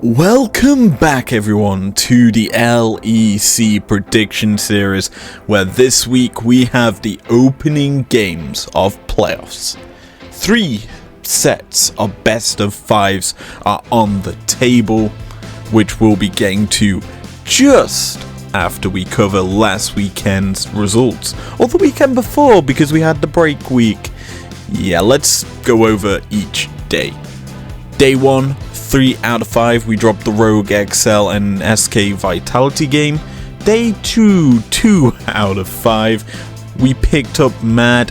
Welcome back everyone to the LEC prediction series, where this week we have the opening games of playoffs. 3 sets of best of 5s are on the table, which we'll be getting to just after we cover last weekend's results, or the weekend before because we had the break week. Yeah, let's go over each day. Day 1, 3 out of 5, we dropped the Rogue XL and SK Vitality game. Day 2, 2 out of 5, we picked up Mad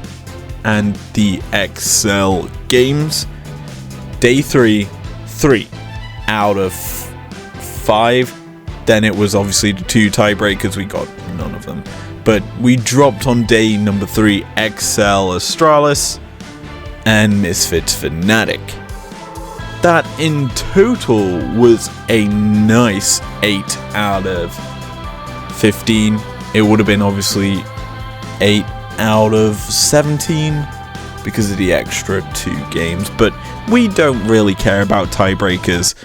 and the XL games. Day 3, 3 out of 5, then it was obviously the 2 tiebreakers, we got none of them. But we dropped on day number 3 XL Astralis and Misfits Fnatic. That in total was a nice 8 out of 15. It would have been obviously 8 out of 17 because of the extra 2 games, but we don't really care about tiebreakers.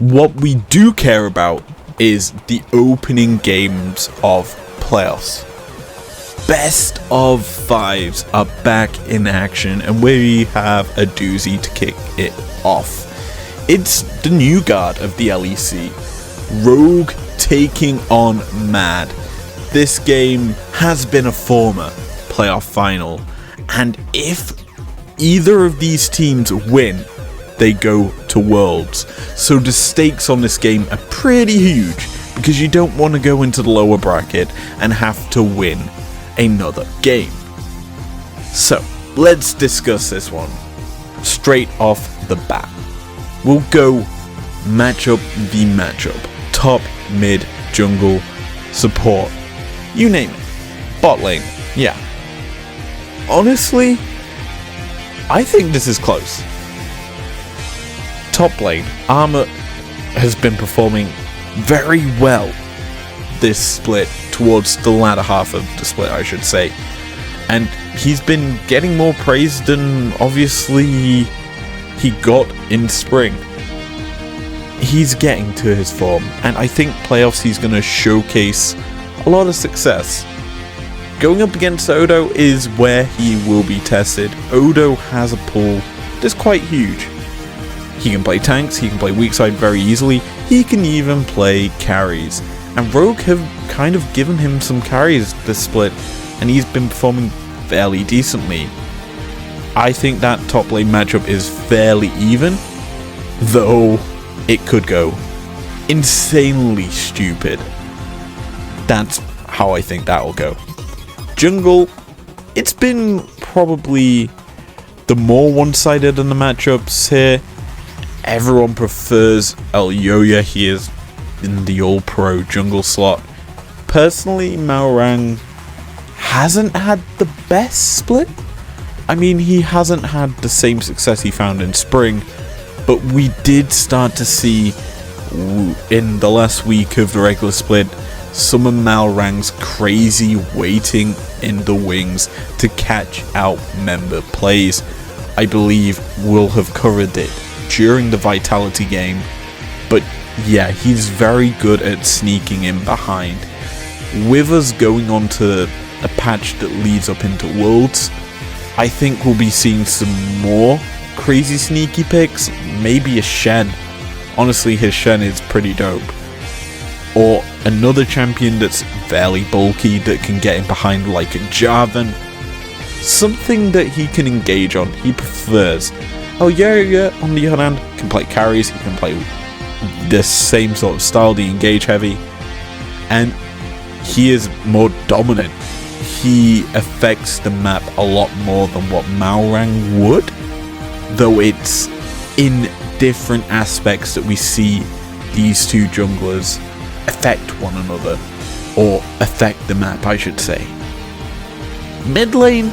What we do care about is the opening games of playoffs. Best of 5s are back in action, and we have a doozy to kick it off. It's the new guard of the LEC, Rogue taking on Mad. This game has been a former playoff final, and if either of these teams win, they go to Worlds. So the stakes on this game are pretty huge, because you don't want to go into the lower bracket and have to win another game. So let's discuss this one straight off the bat. We'll go matchup v matchup. Top, mid, jungle, support, you name it. Bot lane, yeah. Honestly, I think this is close. Top lane, Armor has been performing very well this split, towards the latter half of the split I should say. And he's been getting more praise than obviously he got in spring. He's getting to his form, and I think playoffs he's going to showcase a lot of success. Going up against Odo is where he will be tested. Odo has a pull that's quite huge. He can play tanks, he can play weak side very easily, he can even play carries. And Rogue have kind of given him some carries this split, and he's been performing fairly decently. I think that top lane matchup is fairly even, though it could go insanely stupid. That's how I think that'll go. Jungle, it's been probably the more one-sided in the matchups here. Everyone prefers Elyoya. He is in the all-pro jungle slot. Personally, Malrang hasn't had the best split. I mean, he hasn't had the same success he found in spring, but we did start to see in the last week of the regular split some of Malrang's crazy waiting in the wings to catch out member plays. I believe we'll have covered it during the Vitality game, but yeah, he's very good at sneaking in behind. With us going on to a patch that leads up into Worlds, I think we'll be seeing some more crazy sneaky picks. Maybe a Shen. Honestly, his Shen is pretty dope. Or another champion that's fairly bulky that can get in behind, like a Jarvan. Something that he can engage on. He prefers. Oh yeah, on the other hand, can play carries. He can play the same sort of style, the engage heavy. And he is more dominant. He affects the map a lot more than what Malrang would, though it's in different aspects that we see these two junglers affect one another, or affect the map I should say. Mid lane,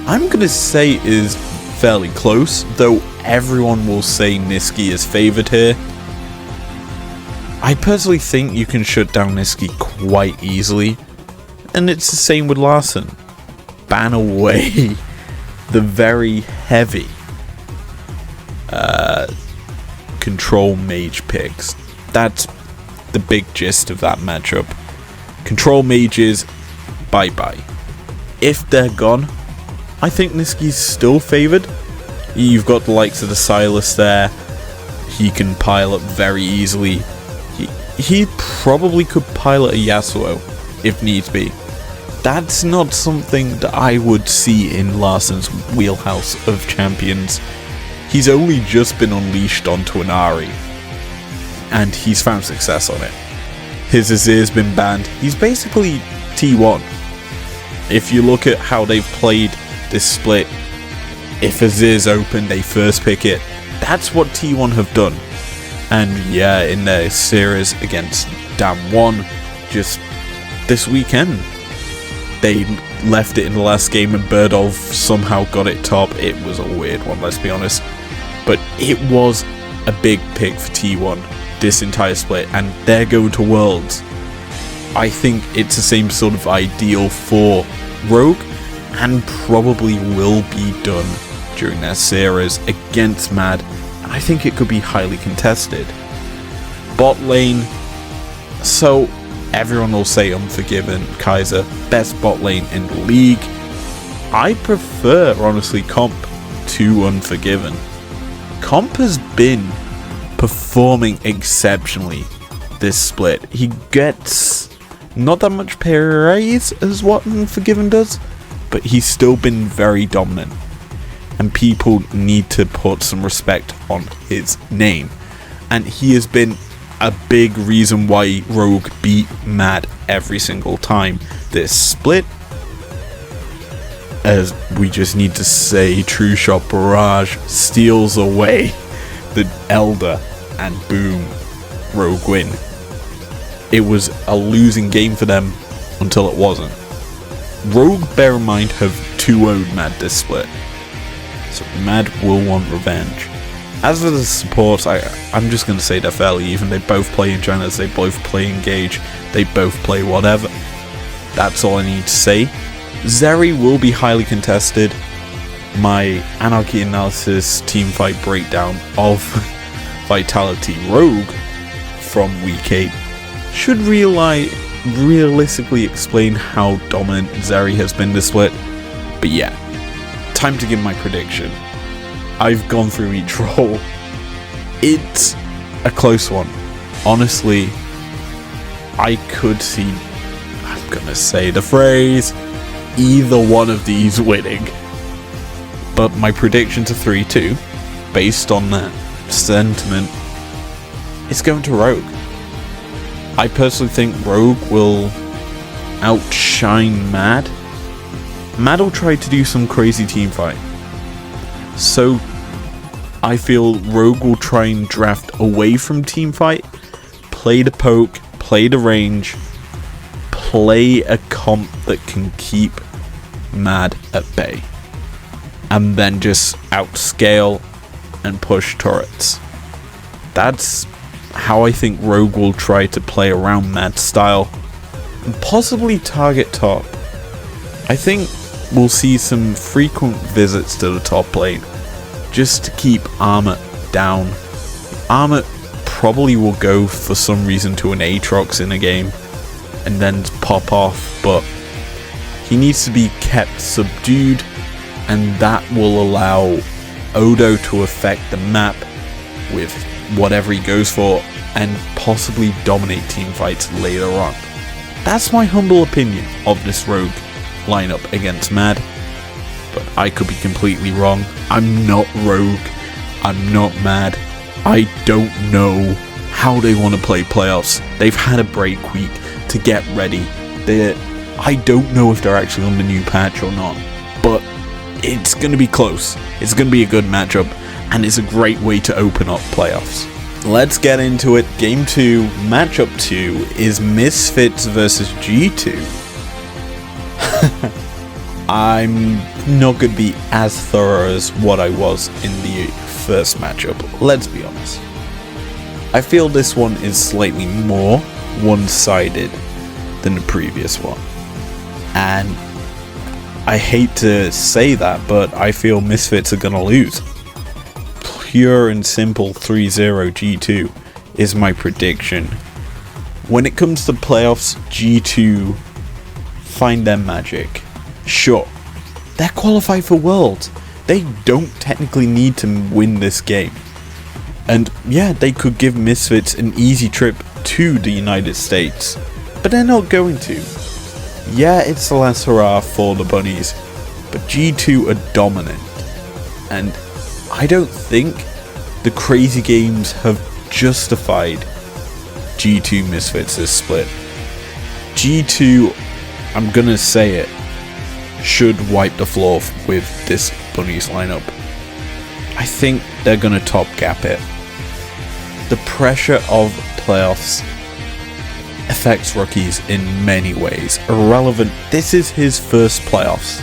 I'm gonna say is fairly close, though everyone will say Niski is favoured here. I personally think you can shut down Niski quite easily, and it's the same with Larson. Ban away the very heavy control mage picks. That's the big gist of that matchup. Control mages, bye-bye. If they're gone, I think Niski's still favoured. You've got the likes of the Silas there. He can pile up very easily. He probably could pilot a Yasuo if needs be. That's not something that I would see in Larsen's wheelhouse of champions. He's only just been unleashed onto an Ahri, and he's found success on it. His Azir's been banned. He's basically T1. If you look at how they've played this split, if Azir's open, they first pick it. That's what T1 have done. And yeah, in their series against Damwon just this weekend, they left it in the last game and Birdolf somehow got it top. It was a weird one, let's be honest. But it was a big pick for T1 this entire split, and they're going to Worlds. I think it's the same sort of ideal for Rogue, and probably will be done during their series against Mad, and I think it could be highly contested. Bot lane, so everyone will say Unforgiven, Kaiser, best bot lane in the league. I prefer, honestly, Comp to Unforgiven. Comp has been performing exceptionally this split. He gets not that much praise as what Unforgiven does, but he's still been very dominant, and people need to put some respect on his name. And he has been a big reason why Rogue beat Mad every single time this split. As we just need to say, True Shot Barrage steals away the Elder, and boom, Rogue win. It was a losing game for them until it wasn't. Rogue, bear in mind, have 2-0'd Mad this split, so Mad will want revenge. As for the supports, I'm just going to say they're fairly even. They both play in Janus, they both play Engage, they both play whatever. That's all I need to say. Zeri will be highly contested. My Anarchy Analysis teamfight breakdown of Vitality Rogue from Week 8 should realistically explain how dominant Zeri has been this split. But yeah, time to give my prediction. I've gone through each role. It's a close one. Honestly, I could see, I'm gonna say the phrase, either one of these winning. But my prediction's a 3-2, based on that sentiment. It's going to Rogue. I personally think Rogue will outshine Mad. Mad will try to do some crazy teamfight. So I feel Rogue will try and draft away from teamfight, play the poke, play the range, play a comp that can keep Mad at bay, and then just outscale and push turrets. That's how I think Rogue will try to play around Mad's style, and possibly target top. I think we'll see some frequent visits to the top lane, just to keep Armor down. Armor probably will go for some reason to an Aatrox in a game, and then pop off, but he needs to be kept subdued, and that will allow Odo to affect the map with whatever he goes for, and possibly dominate teamfights later on. That's my humble opinion of this Rogue lineup against Mad, but I could be completely wrong. I'm not Rogue, I'm not Mad. I don't know how they want to play playoffs. They've had a break week to get ready. I don't know if they're actually on the new patch or not, but it's going to be close. It's going to be a good matchup, and it's a great way to open up playoffs. Let's get into it. Game 2, matchup 2 is Misfits versus G2. I'm not going to be as thorough as what I was in the first matchup, let's be honest. I feel this one is slightly more one-sided than the previous one, and I hate to say that, but I feel Misfits are going to lose. pure and simple 3-0 G2 is my prediction. When it comes to playoffs, G2 find their magic. Sure, they're qualified for Worlds. They don't technically need to win this game. And yeah, they could give Misfits an easy trip to the United States, but they're not going to. Yeah, it's the last hurrah for the Bunnies, but G2 are dominant. And I don't think the crazy games have justified G2 Misfits' split. G2, I'm gonna say it, should wipe the floor with this Bunnies lineup. I think they're gonna top gap it. The pressure of playoffs affects rookies in many ways. Irrelevant, this is his first playoffs.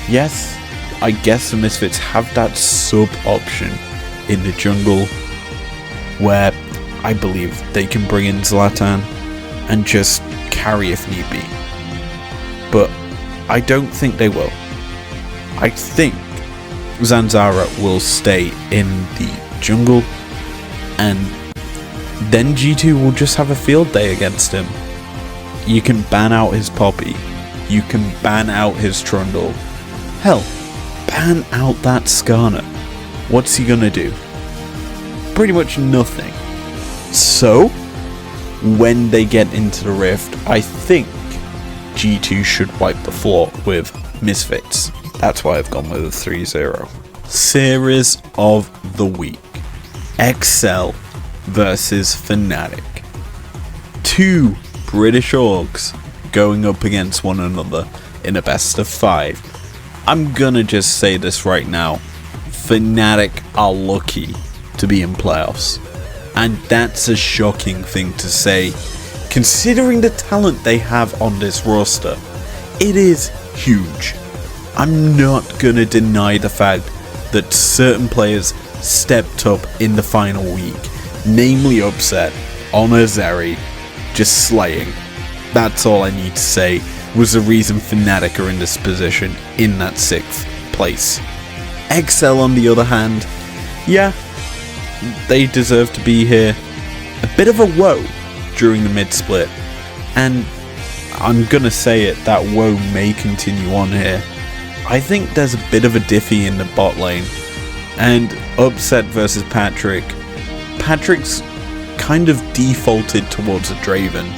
Yes, I guess the Misfits have that sub option in the jungle where I believe they can bring in Zlatan and just carry if need be. But I don't think they will. I think Zanzara will stay in the jungle, and then G2 will just have a field day against him. You can ban out his Poppy, you can ban out his Trundle, hell, ban out that Skarner. What's he gonna do? Pretty much nothing. So, when they get into the Rift, I think G2 should wipe the floor with Misfits. That's why I've gone with a 3-0. Series of the week. XL versus Fnatic. Two British orgs going up against one another in a best of 5. I'm gonna just say this right now. Fnatic are lucky to be in playoffs. And that's a shocking thing to say, considering the talent they have on this roster. It is huge. I'm not gonna deny the fact that certain players stepped up in the final week, namely Upset, on Azeri, just slaying. That's all I need to say was the reason Fnatic are in this position in that 6th place. XL on the other hand, yeah, they deserve to be here. A bit of a woe during the mid-split, and I'm gonna say it, that woe may continue on here. I think there's a bit of a diffy in the bot lane, and Upset versus Patrick. Patrick's kind of defaulted towards a Draven.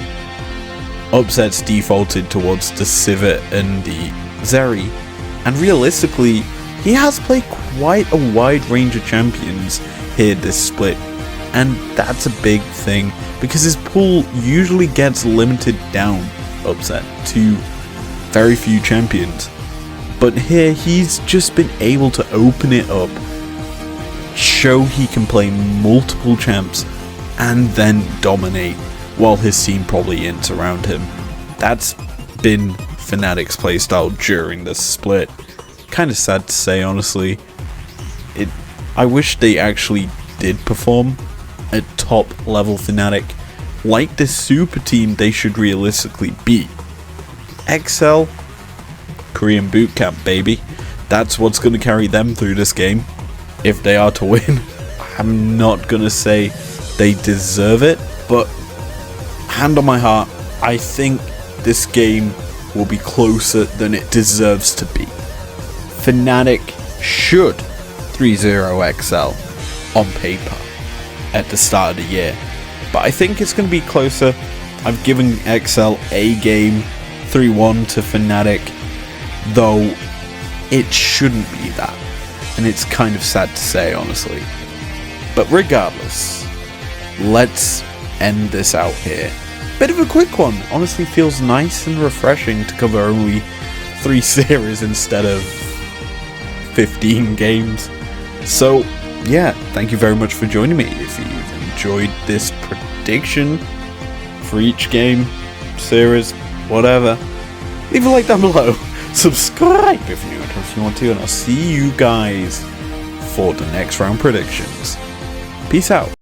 Upset's defaulted towards the Sivir and the Zeri, and realistically, he has played quite a wide range of champions here this split, and that's a big thing because his pool usually gets limited down, Upset, to very few champions. But here he's just been able to open it up, show he can play multiple champs, and then dominate while his team probably ints around him. That's been Fnatic's playstyle during this split. Kind of sad to say, honestly. I wish they actually did perform at top level Fnatic, like the super team they should realistically be. XL, Korean bootcamp, baby. That's what's going to carry them through this game, if they are to win. I'm not going to say they deserve it, but hand on my heart, I think this game will be closer than it deserves to be. Fnatic should 3-0 XL on paper at the start of the year, but I think it's going to be closer. I've given XL a game, 3-1 to Fnatic, though it shouldn't be that, and it's kind of sad to say, honestly. But regardless, let's end this out here. Bit of a quick one, honestly feels nice and refreshing to cover only 3 series instead of 15 games. So yeah, thank you very much for joining me. If you've enjoyed this prediction for each game, series, whatever, leave a like down below. Subscribe if you want to, and I'll see you guys for the next round predictions. Peace out.